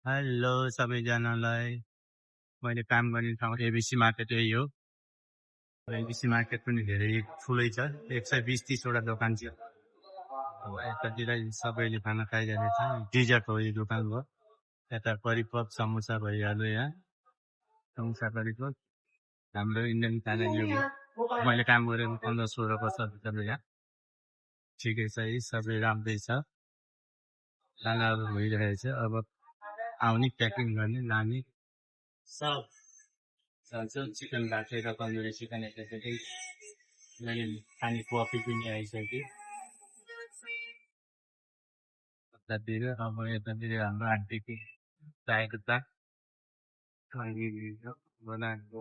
Hello सबैजनालाई। मैले काम गर्ने ठाउँ एबिसी मार्केट यही हो। एबिसी मार्केट पनि धेरै ठुलै छ, 120-130 वटा दोकान छ। यतातिर सबैले खाना खाइरहेको छ। डिजर्ट हो यो दोकान हो। यता परिपक समोसा भइहाल्यो। यहाँ समोसा परिपक हाम्रो इन्डियन खाना यो हो। मैले काम गरेको 15-16 वर्ष भित्र यहाँ ठिकै छ, सबै राम्रै छ। खानाहरू भइरहेछ, अब आउने प्याकिङ गर्ने लाने सब चिकन भएको र तन्दुरी चिकन यतातिर मैले खाने कफी पनि आइसक्यो। यतातिर अब यतातिर हाम्रो आन्टीको चायको चाक बनाएको